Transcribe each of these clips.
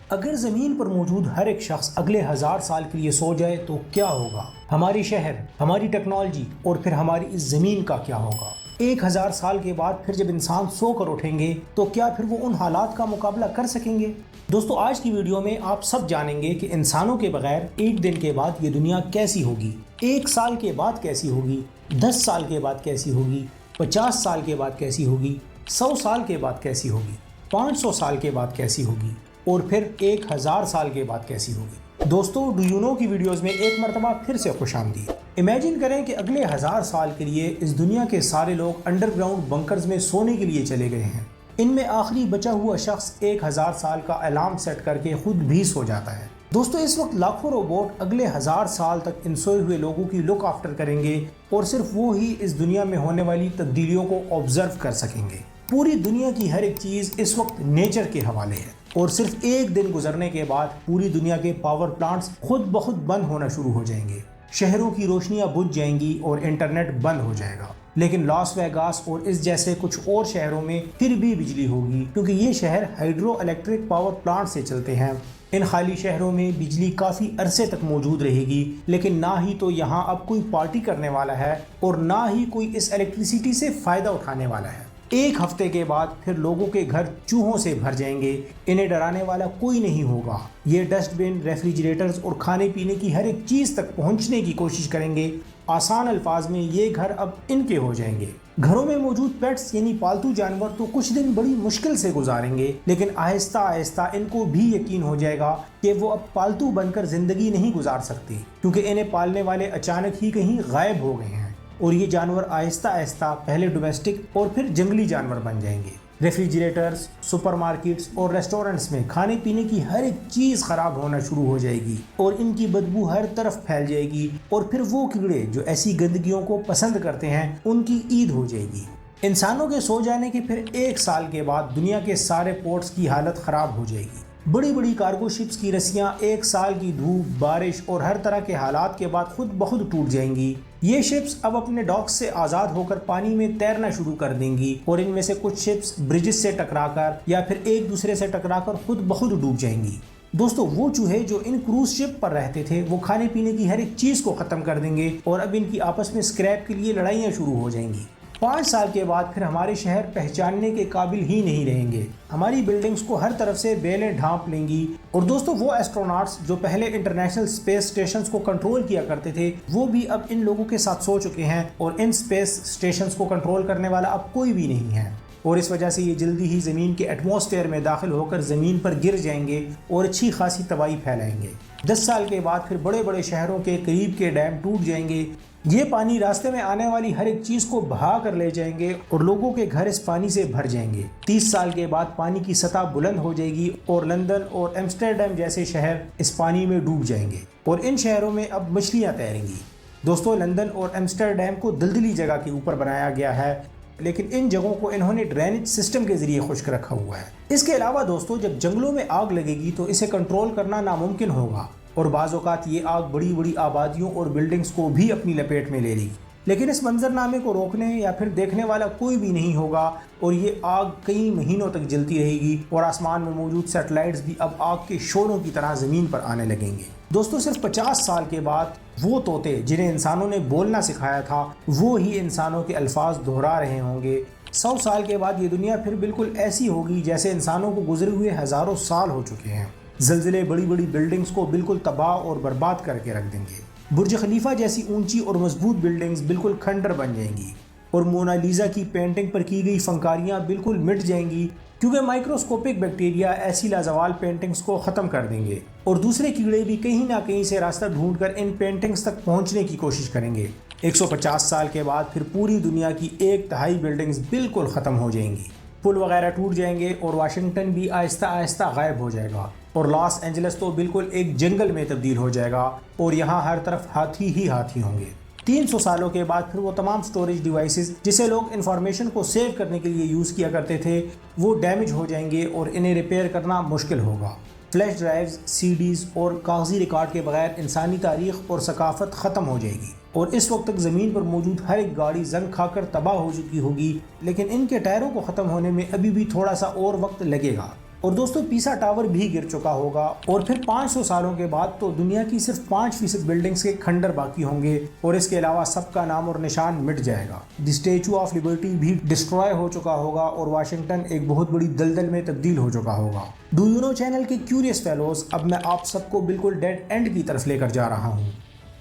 اگر زمین پر موجود ہر ایک شخص اگلے 1000 سال کے لیے سو جائے تو کیا ہوگا؟ ہماری شہر، ہماری ٹیکنالوجی اور پھر ہماری اس زمین کا کیا ہوگا؟ 1000 سال کے بعد پھر جب انسان سو کر اٹھیں گے تو کیا پھر وہ ان حالات کا مقابلہ کر سکیں گے؟ دوستو، آج کی ویڈیو میں آپ سب جانیں گے کہ انسانوں کے بغیر ایک دن کے بعد یہ دنیا کیسی ہوگی، 1 سال کے بعد کیسی ہوگی، 10 سال کے بعد کیسی ہوگی، 50 سال کے بعد کیسی ہوگی، 100 سال کے بعد کیسی ہوگی، 500 سال کے بعد کیسی ہوگی اور پھر 1000 سال کے بعد کیسی ہوگی۔ دوستو، ڈو یو نو کی ویڈیوز میں ایک مرتبہ پھر سے خوش آمدید۔ امیجن کریں کہ اگلے 1000 سال کے لیے اس دنیا کے سارے لوگ انڈر گراؤنڈ بنکرز میں سونے کے لیے چلے گئے ہیں۔ ان میں آخری بچا ہوا شخص 1000 سال کا الارم سیٹ کر کے خود بھی سو جاتا ہے۔ دوستو، اس وقت لاکھوں روبوٹ اگلے 1000 سال تک ان سوئے ہوئے لوگوں کی لک آفٹر کریں گے اور صرف وہ ہی اس دنیا میں ہونے والی تبدیلیوں کو آبزرو کر سکیں گے۔ پوری دنیا کی ہر ایک چیز اس وقت نیچر کے حوالے ہے اور صرف ایک دن گزرنے کے بعد پوری دنیا کے پاور پلانٹس خود بخود بند ہونا شروع ہو جائیں گے، شہروں کی روشنیاں بجھ جائیں گی اور انٹرنیٹ بند ہو جائے گا۔ لیکن لاس ویگاس اور اس جیسے کچھ اور شہروں میں پھر بھی بجلی ہوگی، کیونکہ یہ شہر ہائیڈرو الیکٹرک پاور پلانٹ سے چلتے ہیں۔ ان خالی شہروں میں بجلی کافی عرصے تک موجود رہے گی، لیکن نہ ہی تو یہاں اب کوئی پارٹی کرنے والا ہے اور نہ ہی کوئی اس الیکٹریسٹی سے فائدہ اٹھانے والا ہے۔ 1 ہفتے کے بعد پھر لوگوں کے گھر چوہوں سے بھر جائیں گے، انہیں ڈرانے والا کوئی نہیں ہوگا۔ یہ ڈسٹ بن، ریفریجریٹرز اور کھانے پینے کی ہر ایک چیز تک پہنچنے کی کوشش کریں گے۔ آسان الفاظ میں یہ گھر اب ان کے ہو جائیں گے۔ گھروں میں موجود پیٹس یعنی پالتو جانور تو کچھ دن بڑی مشکل سے گزاریں گے، لیکن آہستہ آہستہ ان کو بھی یقین ہو جائے گا کہ وہ اب پالتو بن کر زندگی نہیں گزار سکتے، کیونکہ انہیں پالنے والے اچانک ہی کہیں غائب ہو گئے ہیں اور یہ جانور آہستہ آہستہ پہلے ڈومیسٹک اور پھر جنگلی جانور بن جائیں گے۔ ریفریجریٹرز، سپر مارکیٹس اور ریسٹورنٹس میں کھانے پینے کی ہر ایک چیز خراب ہونا شروع ہو جائے گی اور ان کی بدبو ہر طرف پھیل جائے گی اور پھر وہ کیڑے جو ایسی گندگیوں کو پسند کرتے ہیں ان کی عید ہو جائے گی۔ انسانوں کے سو جانے کے پھر 1 سال کے بعد دنیا کے سارے پورٹس کی حالت خراب ہو جائے گی۔ بڑی بڑی کارگو شپس کی رسیاں 1 سال کی دھوپ، بارش اور ہر طرح کے حالات کے بعد خود بخود ٹوٹ جائیں گی۔ یہ شپس اب اپنے ڈاکس سے آزاد ہو کر پانی میں تیرنا شروع کر دیں گی اور ان میں سے کچھ شپس برجز سے ٹکرا کر یا پھر ایک دوسرے سے ٹکرا کر خود بخود ڈوب جائیں گی۔ دوستو، وہ چوہے جو ان کروز شپ پر رہتے تھے وہ کھانے پینے کی ہر ایک چیز کو ختم کر دیں گے اور اب ان کی آپس میں اسکریپ کے لیے لڑائیاں شروع ہو جائیں گی۔ 5 سال کے بعد پھر ہمارے شہر پہچاننے کے قابل ہی نہیں رہیں گے، ہماری بلڈنگز کو ہر طرف سے بیلیں ڈھانپ لیں گی اور دوستو، وہ ایسٹروناٹس جو پہلے انٹرنیشنل اسپیس اسٹیشنز کو کنٹرول کیا کرتے تھے وہ بھی اب ان لوگوں کے ساتھ سو چکے ہیں اور ان اسپیس اسٹیشنز کو کنٹرول کرنے والا اب کوئی بھی نہیں ہے اور اس وجہ سے یہ جلدی ہی زمین کے ایٹماسفیئر میں داخل ہو کر زمین پر گر جائیں گے اور اچھی خاصی تباہی پھیلائیں گے۔ 10 سال کے بعد پھر بڑے بڑے شہروں کے قریب کے ڈیم ٹوٹ جائیں گے، یہ پانی راستے میں آنے والی ہر ایک چیز کو بہا کر لے جائیں گے اور لوگوں کے گھر اس پانی سے بھر جائیں گے۔ 30 سال کے بعد پانی کی سطح بلند ہو جائے گی اور لندن اور ایمسٹرڈیم جیسے شہر اس پانی میں ڈوب جائیں گے اور ان شہروں میں اب مچھلیاں تیریں گی۔ دوستو، لندن اور ایمسٹرڈیم کو دلدلی جگہ کے اوپر بنایا گیا ہے، لیکن ان جگہوں کو انہوں نے ڈرینیج سسٹم کے ذریعے خشک رکھا ہوا ہے۔ اس کے علاوہ دوستو، جب جنگلوں میں آگ لگے گی تو اسے کنٹرول کرنا ناممکن ہوگا اور بعض اوقات یہ آگ بڑی بڑی آبادیوں اور بلڈنگز کو بھی اپنی لپیٹ میں لے لے گی، لیکن اس منظرنامے کو روکنے یا پھر دیکھنے والا کوئی بھی نہیں ہوگا اور یہ آگ کئی مہینوں تک جلتی رہے گی اور آسمان میں موجود سیٹلائٹس بھی اب آگ کے شعلوں کی طرح زمین پر آنے لگیں گے۔ دوستو، صرف 50 سال کے بعد وہ طوطے جنہیں انسانوں نے بولنا سکھایا تھا وہ ہی انسانوں کے الفاظ دہرا رہے ہوں گے۔ 100 سال کے بعد یہ دنیا پھر بالکل ایسی ہوگی جیسے انسانوں کو گزرے ہوئے ہزاروں سال ہو چکے ہیں۔ زلزلے بڑی بڑی بلڈنگز کو بالکل تباہ اور برباد کر کے رکھ دیں گے۔ برج خلیفہ جیسی اونچی اور مضبوط بلڈنگز بالکل کھنڈر بن جائیں گی اور مونالیزا کی پینٹنگ پر کی گئی فنکاریاں بالکل مٹ جائیں گی، کیونکہ مائکروسکوپک بیکٹیریا ایسی لازوال پینٹنگز کو ختم کر دیں گے اور دوسرے کیڑے بھی کہیں نہ کہیں سے راستہ ڈھونڈ کر ان پینٹنگز تک پہنچنے کی کوشش کریں گے۔ 150 سال کے بعد پھر پوری دنیا کی 1/3 بلڈنگز بالکل ختم ہو جائیں گی، پل وغیرہ ٹوٹ جائیں گے اور واشنگٹن بھی آہستہ آہستہ غائب ہو جائے گا اور لاس اینجلس تو بالکل ایک جنگل میں تبدیل ہو جائے گا اور یہاں ہر طرف ہاتھی ہی ہاتھی ہوں گے۔ 300 سالوں کے بعد پھر وہ تمام سٹوریج ڈیوائسز جسے لوگ انفارمیشن کو سیو کرنے کے لیے یوز کیا کرتے تھے وہ ڈیمیج ہو جائیں گے اور انہیں ریپیئر کرنا مشکل ہوگا۔ فلیش ڈرائیوز، سی ڈیز اور کاغذی ریکارڈ کے بغیر انسانی تاریخ اور ثقافت ختم ہو جائے گی اور اس وقت تک زمین پر موجود ہر ایک گاڑی زنگ کھا کر تباہ ہو چکی ہوگی، لیکن ان کے ٹائروں کو ختم ہونے میں ابھی بھی تھوڑا سا اور وقت لگے گا۔ اور دوستوں پیسا ٹاور بھی گر چکا ہوگا اور پھر 500 سالوں کے بعد تو دنیا کی صرف 5% بلڈنگز کے کھنڈر باقی ہوں گے اور اس کے علاوہ سب کا نام اور نشان مٹ جائے گا۔ دی اسٹیچو آف لبرٹی بھی ڈسٹروائے ہو چکا ہوگا اور واشنگٹن ایک بہت بڑی دلدل میں تبدیل ہو چکا ہوگا۔ ڈو یو نو چینل کے کیوریس فیلوز، اب میں آپ سب کو بالکل ڈیڈ اینڈ کی طرف لے کر جا رہا ہوں۔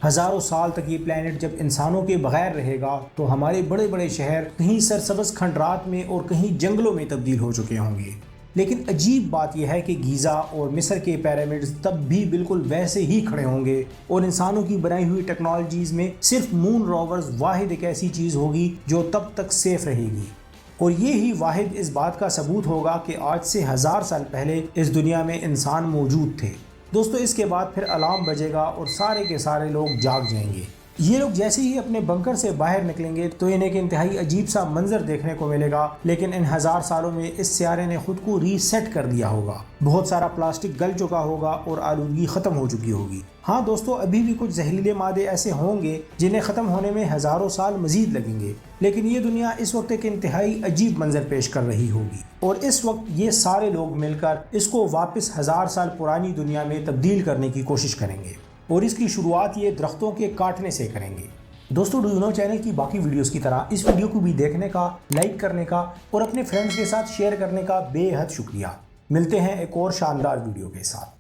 ہزاروں سال تک یہ پلانٹ جب انسانوں کے بغیر رہے گا تو ہمارے بڑے بڑے شہر کہیں سرسبز کھنڈرات میں اور کہیں جنگلوں میں تبدیل ہو چکے ہوں گے۔ لیکن عجیب بات یہ ہے کہ گیزا اور مصر کے پیرامڈز تب بھی بالکل ویسے ہی کھڑے ہوں گے اور انسانوں کی بنائی ہوئی ٹیکنالوجیز میں صرف مون روورز واحد ایک ایسی چیز ہوگی جو تب تک سیف رہے گی، اور یہ ہی واحد اس بات کا ثبوت ہوگا کہ آج سے 1000 سال پہلے اس دنیا میں انسان موجود تھے۔ دوستو اس کے بعد پھر الارم بجے گا اور سارے کے سارے لوگ جاگ جائیں گے۔ یہ لوگ جیسے ہی اپنے بنکر سے باہر نکلیں گے تو انہیں ایک انتہائی عجیب سا منظر دیکھنے کو ملے گا، لیکن ان 1000 سالوں میں اس سیارے نے خود کو ری سیٹ کر دیا ہوگا۔ بہت سارا پلاسٹک گل چکا ہوگا اور آلودگی ختم ہو چکی ہوگی۔ ہاں دوستو، ابھی بھی کچھ زہریلے مادے ایسے ہوں گے جنہیں ختم ہونے میں ہزاروں سال مزید لگیں گے، لیکن یہ دنیا اس وقت ایک انتہائی عجیب منظر پیش کر رہی ہوگی، اور اس وقت یہ سارے لوگ مل کر اس کو واپس 1000 سال پرانی دنیا میں تبدیل کرنے کی کوشش کریں گے، اور اس کی شروعات یہ درختوں کے کاٹنے سے کریں گے۔ دوستو ڈو یو نو چینل کی باقی ویڈیوز کی طرح اس ویڈیو کو بھی دیکھنے کا، لائک کرنے کا اور اپنے فرینڈز کے ساتھ شیئر کرنے کا بے حد شکریہ۔ ملتے ہیں ایک اور شاندار ویڈیو کے ساتھ۔